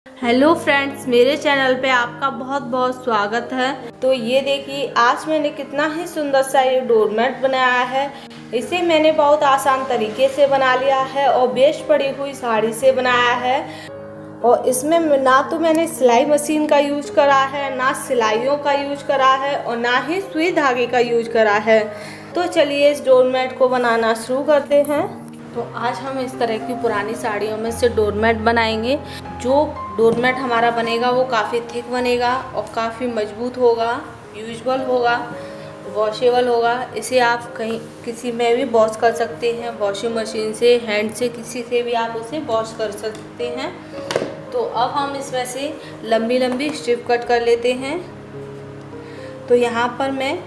Hello friends, मेरे channel पे आपका बहुत बहुत स्वागत है। तो ये देखिए, आज मैंने कितना ही सुंदर सा ये डोरमेट बनाया है। इसे मैंने बहुत आसान तरीके से बना लिया है और वेस्ट पड़ी हुई साड़ी से बनाया है। और इसमें ना तो मैंने सिलाई मशीन का यूज करा है, ना सिलाइयों का यूज करा है और ना ही सुई धागे का यूज करा है। तो चलिए इस डोरमेट को बनाना शुरू करते हैं। तो आज हम इस तरह की पुरानी साड़ियों में से डोरमेट बनाएंगे। जो डोरमेट हमारा बनेगा वो काफ़ी थिक बनेगा और काफ़ी मजबूत होगा, यूजेबल होगा, वॉशेबल होगा। इसे आप कहीं किसी में भी वॉश कर सकते हैं, वॉशिंग मशीन से, हैंड से, किसी से भी आप उसे वॉश कर सकते हैं। तो अब हम इसमें से लंबी लंबी स्ट्रिप कट कर लेते हैं। तो यहाँ पर मैं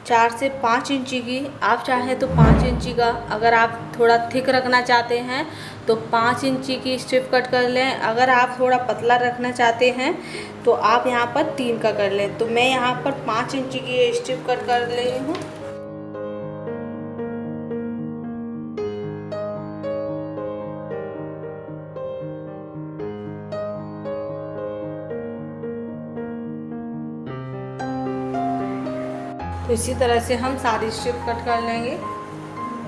4 से 5 इंची की, आप चाहें तो 5 इंची का, अगर आप थोड़ा थिक रखना चाहते हैं तो 5 इंची की स्ट्रिप कट कर लें। अगर आप थोड़ा पतला रखना चाहते हैं तो आप यहाँ पर 3 का कर लें। तो मैं यहाँ पर 5 इंची की स्ट्रिप कट कर रही हूँ। तो इसी तरह से हम सारी स्ट्रिप कट कर लेंगे।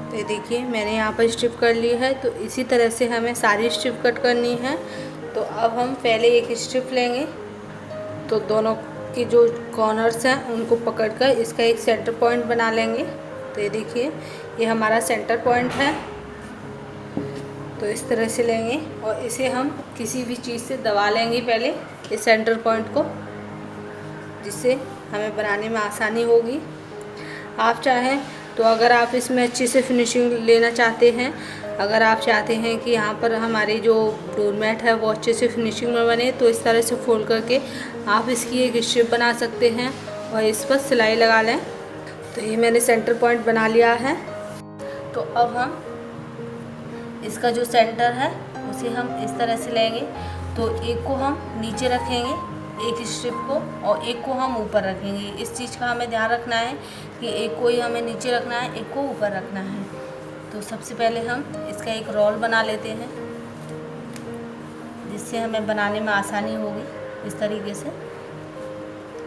तो ये देखिए, मैंने यहाँ पर स्ट्रिप कर ली है। तो इसी तरह से हमें सारी स्ट्रिप कट करनी है। तो अब हम पहले एक स्ट्रिप लेंगे, तो दोनों की जो कॉर्नर्स हैं उनको पकड़कर इसका एक सेंटर पॉइंट बना लेंगे। तो ये देखिए, ये हमारा सेंटर पॉइंट है। तो इस तरह से लेंगे और इसे हम किसी भी चीज़ से दबा लेंगे पहले इस सेंटर पॉइंट को, जिससे हमें बनाने में आसानी होगी। आप चाहें तो अगर आप इसमें अच्छे से फिनिशिंग लेना चाहते हैं, अगर आप चाहते हैं कि यहाँ पर हमारी जो डोरमेट है वो अच्छे से फिनिशिंग में बने, तो इस तरह से फोल्ड करके आप इसकी एक स्ट्रिप बना सकते हैं और इस पर सिलाई लगा लें। तो ये मैंने सेंटर पॉइंट बना लिया है। तो अब हम इसका जो सेंटर है उसे हम इस तरह से लेंगे। तो एक को हम नीचे रखेंगे, एक स्ट्रिप को, और एक को हम ऊपर रखेंगे। इस चीज़ का हमें ध्यान रखना है कि एक को ही हमें नीचे रखना है, एक को ऊपर रखना है। तो सबसे पहले हम इसका एक रोल बना लेते हैं, जिससे हमें बनाने में आसानी होगी। इस तरीके से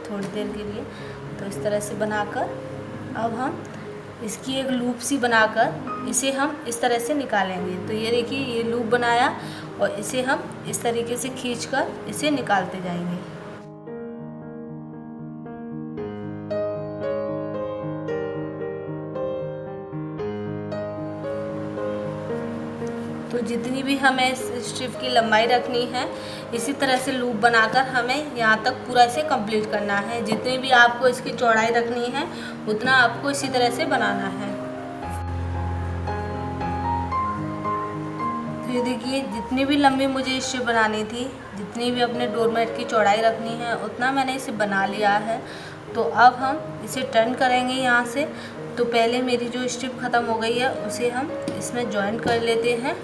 थोड़ी देर के लिए, तो इस तरह से बनाकर अब हम इसकी एक लूप सी बनाकर इसे हम इस तरह से निकालेंगे। तो ये देखिए, ये लूप बनाया और इसे हम इस तरीके से खींचकर इसे निकालते जाएंगे। तो जितनी भी हमें स्ट्रिप की लंबाई रखनी है, इसी तरह से लूप बनाकर हमें यहाँ तक पूरा इसे कंप्लीट करना है। जितनी भी आपको इसकी चौड़ाई रखनी है उतना आपको इसी तरह से बनाना है। तो ये देखिए, जितनी भी लंबी मुझे स्ट्रिप बनानी थी, जितनी भी अपने डोरमेट की चौड़ाई रखनी है, उतना मैंने इसे बना लिया है। तो अब हम इसे टर्न करेंगे यहाँ से। तो पहले मेरी जो स्ट्रिप ख़त्म हो गई है उसे हम इसमें जॉइन कर लेते हैं।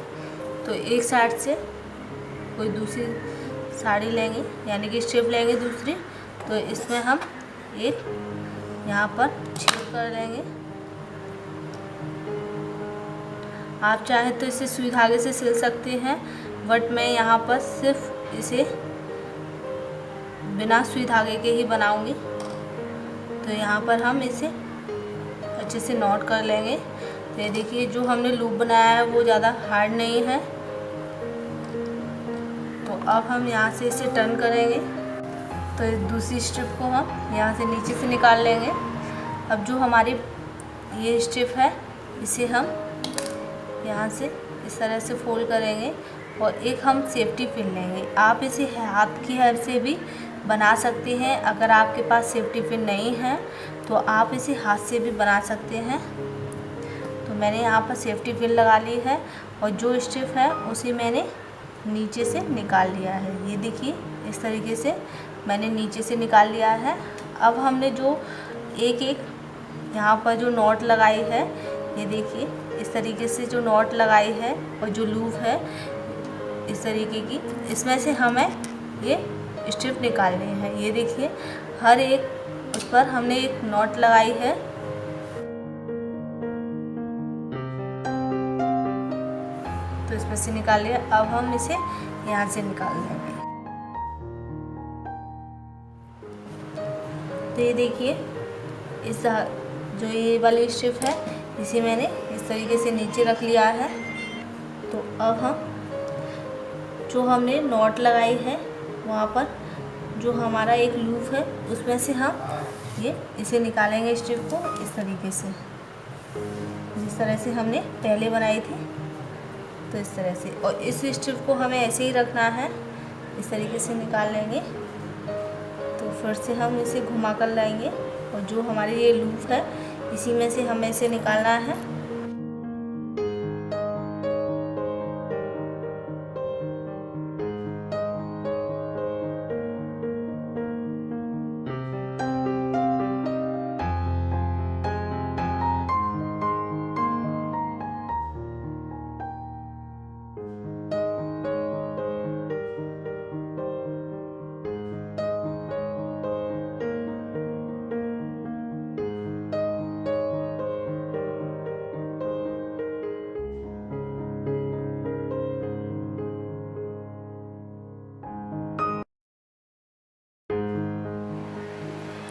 तो एक साइड से कोई दूसरी साड़ी लेंगे, यानी कि स्ट्रिप लेंगे दूसरी। तो इसमें हम एक यहाँ पर छेद कर लेंगे। आप चाहें तो इसे सुई धागे से सिल सकते हैं, बट मैं यहाँ पर सिर्फ इसे बिना सुई धागे के ही बनाऊंगी। तो यहाँ पर हम इसे अच्छे से नॉट कर लेंगे। तो ये देखिए, जो हमने लूप बनाया है वो ज़्यादा हार्ड नहीं है। तो अब हम यहाँ से इसे टर्न करेंगे। तो दूसरी स्ट्रिप को हम यहाँ से नीचे से निकाल लेंगे। अब जो हमारी ये स्ट्रिप है, इसे हम यहाँ से इस तरह से फोल्ड करेंगे और एक हम सेफ्टी पिन लेंगे। आप इसे हाथ की हेल्प से भी बना सकते हैं। अगर आपके पास सेफ्टी पिन नहीं है तो आप इसे हाथ से भी बना सकते हैं। तो मैंने यहाँ पर सेफ्टी पिन लगा ली है और जो स्ट्रिप है उसे मैंने नीचे से निकाल लिया है। ये देखिए, इस तरीके से मैंने नीचे से निकाल लिया है। अब हमने जो एक एक यहाँ पर जो नॉट लगाई है, ये देखिए, इस तरीके से जो नॉट लगाई है और जो लूप है इस तरीके की, इसमें से हमें ये स्ट्रिप निकालनी है। ये देखिए, हर एक उस पर हमने एक नॉट लगाई है। तो इसमें से निकाल लिया। अब हम इसे यहाँ से निकाल देंगे। तो ये देखिए इस जो ये वाली स्ट्रिप है इसे मैंने इस तरीके से नीचे रख लिया है। तो अब हम जो हमने नॉट लगाई है वहाँ पर जो हमारा एक लूप है उसमें से हम ये इसे निकालेंगे स्ट्रिप को इस तरीके से, जिस तरह से हमने पहले बनाई थी। तो इस तरह से, और इस स्ट्रिप को हमें ऐसे ही रखना है, इस तरीके से निकाल लेंगे। तो फिर से हम इसे घुमा कर लाएंगे और जो हमारी ये लूप है इसी में से हमें इसे निकालना है।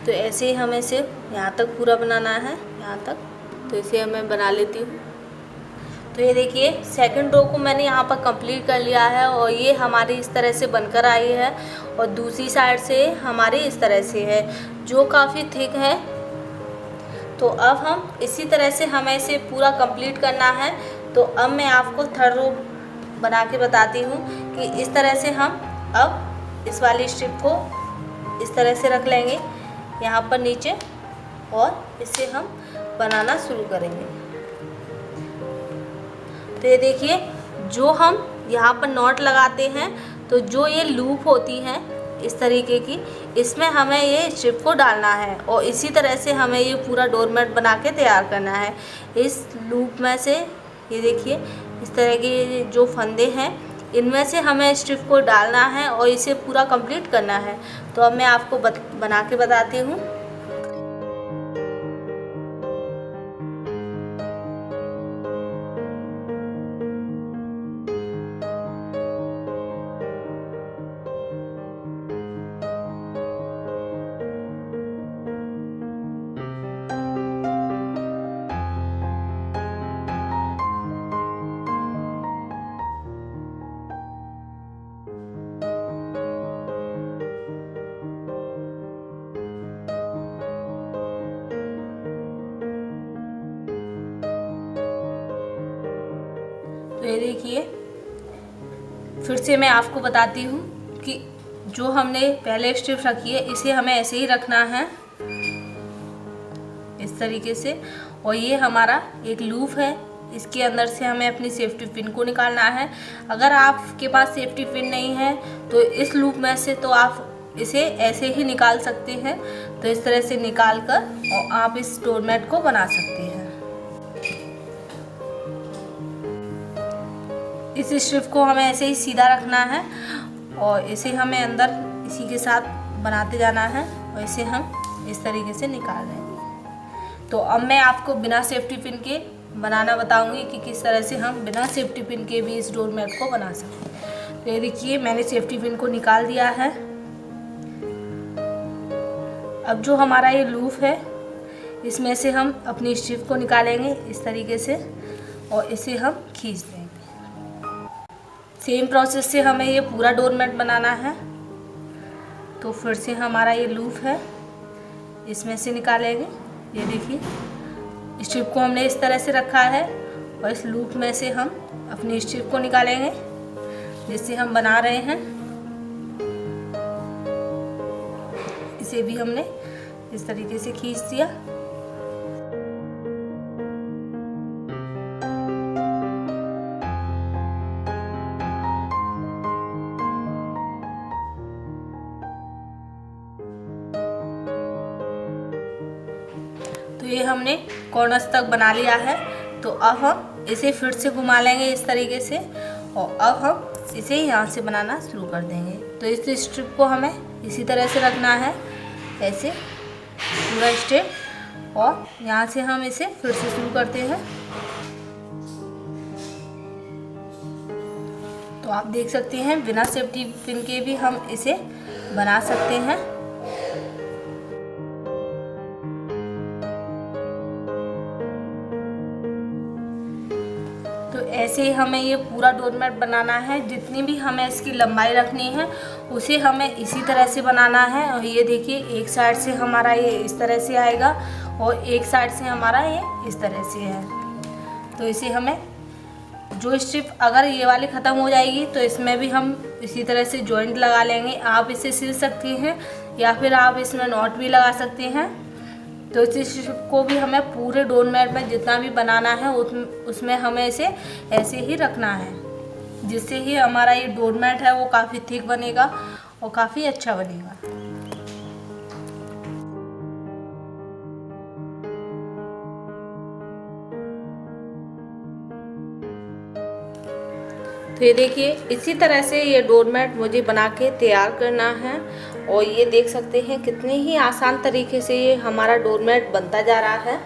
तो ऐसे ही हमें इसे यहाँ तक पूरा बनाना है, यहाँ तक। तो इसे मैं बना लेती हूँ। तो ये देखिए सेकंड रो को मैंने यहाँ पर कंप्लीट कर लिया है और ये हमारी इस तरह से बनकर आई है और दूसरी साइड से हमारी इस तरह से है जो काफ़ी थिक है। तो अब हम इसी तरह से हमें इसे पूरा कंप्लीट करना है। तो अब मैं आपको थर्ड रो बना के बताती हूँ कि इस तरह से हम अब इस वाली स्ट्रिप को इस तरह से रख लेंगे यहाँ पर नीचे और इसे हम बनाना शुरू करेंगे। तो ये देखिए जो हम यहाँ पर नॉट लगाते हैं तो जो ये लूप होती हैं इस तरीके की, इसमें हमें ये स्ट्रिप को डालना है और इसी तरह से हमें ये पूरा डोरमेट बना के तैयार करना है। इस लूप में से ये देखिए इस तरह के जो फंदे हैं इनमें से हमें स्ट्रिप को डालना है और इसे पूरा कंप्लीट करना है। तो अब मैं आपको बना के बताती हूँ। तो ये देखिए फिर से मैं आपको बताती हूँ कि जो हमने पहले स्ट्रिप रखी है इसे हमें ऐसे ही रखना है इस तरीके से। और ये हमारा एक लूप है, इसके अंदर से हमें अपनी सेफ्टी पिन को निकालना है। अगर आपके पास सेफ्टी पिन नहीं है तो इस लूप में से तो आप इसे ऐसे ही निकाल सकते हैं। तो इस तरह से निकाल कर और आप इस डोरमेट को बना सकते हैं। इस स्ट्रिप को हमें ऐसे ही सीधा रखना है और इसे हमें अंदर इसी के साथ बनाते जाना है और इसे हम इस तरीके से निकाल देंगे। तो अब मैं आपको बिना सेफ्टी पिन के बनाना बताऊंगी कि किस तरह से हम बिना सेफ्टी पिन के भी इस डोरमेट को बना सकते हैं। तो ये देखिए मैंने सेफ्टी पिन को निकाल दिया है। अब जो हमारा ये लूप है इसमें से हम अपनी स्ट्रिप को निकालेंगे इस तरीके से और इसे हम खींच देंगे। सेम प्रोसेस से हमें ये पूरा डोरमेट बनाना है। तो फिर से हमारा ये लूप है इसमें से निकालेंगे। ये देखिए स्ट्रिप को हमने इस तरह से रखा है और इस लूप में से हम अपनी स्ट्रिप को निकालेंगे जिससे हम बना रहे हैं। इसे भी हमने इस तरीके से खींच दिया। तो ये हमने कॉर्नर्स तक बना लिया है। तो अब हम इसे फिर से घुमा लेंगे इस तरीके से और अब हम इसे यहाँ से बनाना शुरू कर देंगे। तो इस स्ट्रिप को हमें इसी तरह से रखना है ऐसे पूरा स्ट्रेट और यहाँ से हम इसे फिर से शुरू करते हैं। तो आप देख सकते हैं बिना सेफ्टी पिन के भी हम इसे बना सकते हैं। तो ऐसे ही हमें ये पूरा डोरमेट बनाना है। जितनी भी हमें इसकी लंबाई रखनी है उसे हमें इसी तरह से बनाना है। और ये देखिए, एक साइड से हमारा ये इस तरह से आएगा और एक साइड से हमारा ये इस तरह से है। तो इसे हमें जो स्ट्रिप अगर ये वाली ख़त्म हो जाएगी तो इसमें भी हम इसी तरह से जॉइंट लगा लेंगे। आप इसे सिल सकती हैं या फिर आप इसमें नॉट भी लगा सकते हैं। तो इस स्ट्रिप को भी हमें पूरे डोरमेट में जितना भी बनाना है उसमें हमें इसे ऐसे ही रखना है, जिससे ही हमारा ये डोरमेट है वो काफ़ी थिक बनेगा और काफ़ी अच्छा बनेगा। तो ये देखिए, इसी तरह से ये डोरमेट मुझे बना के तैयार करना है। और ये देख सकते हैं कितने ही आसान तरीके से ये हमारा डोरमेट बनता जा रहा है।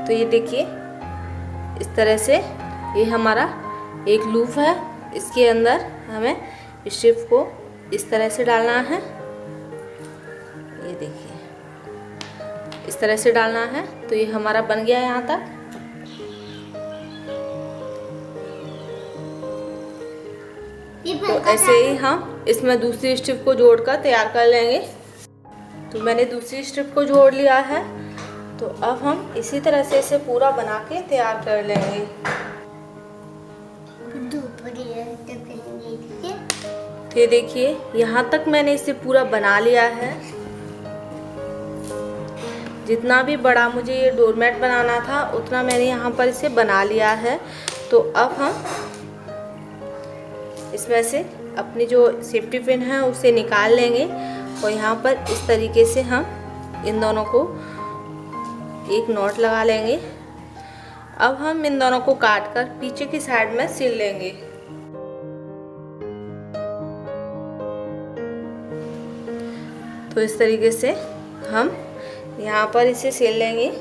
तो ये देखिए, इस तरह से ये हमारा एक लूप है। इसके अंदर हमें स्ट्रिप को इस तरह से डालना है। ये देखिए, इस तरह से डालना है। तो ये हमारा बन गया यहाँ तक। तो ऐसे ही हम इसमें दूसरी स्ट्रिप को जोड़कर तैयार कर लेंगे। तो मैंने दूसरी स्ट्रिप को जोड़ लिया है। तो अब हम इसी तरह से इसे पूरा बना के तैयार कर लेंगे। तो ये देखिए, यहाँ तक मैंने इसे पूरा बना लिया है। जितना भी बड़ा मुझे ये डोरमेट बनाना था उतना मैंने यहाँ पर इसे बना लिया है। तो अब हम इसमें से अपनी जो सेफ्टी पिन है उसे निकाल लेंगे और यहाँ पर इस तरीके से हम इन दोनों को एक नॉट लगा लेंगे। अब हम इन दोनों को काट कर पीछे की साइड में सिल लेंगे। तो इस तरीके से हम यहाँ पर इसे सिल लेंगे।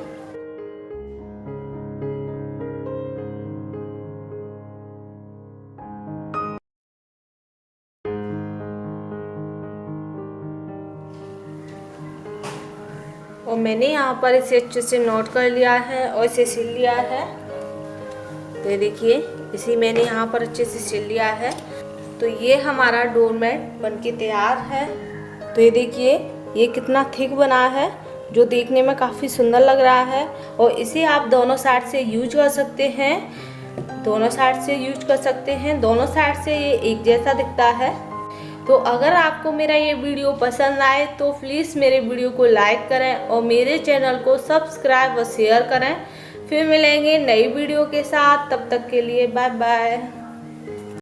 और मैंने यहाँ पर इसे अच्छे से नोट कर लिया है और इसे सिल लिया है। तो ये देखिए, इसी मैंने यहाँ पर अच्छे से सिल लिया है। तो ये हमारा डोरमेट बनके तैयार है। तो ये देखिए, ये कितना थिक बना है, जो देखने में काफ़ी सुंदर लग रहा है। और इसे आप दोनों साइड से यूज कर सकते हैं, दोनों साइड से यूज कर सकते हैं। दोनों साइड से ये एक जैसा दिखता है। तो अगर आपको मेरा ये वीडियो पसंद आए तो प्लीज़ मेरे वीडियो को लाइक करें और मेरे चैनल को सब्सक्राइब और शेयर करें। फिर मिलेंगे नई वीडियो के साथ, तब तक के लिए बाय बाय।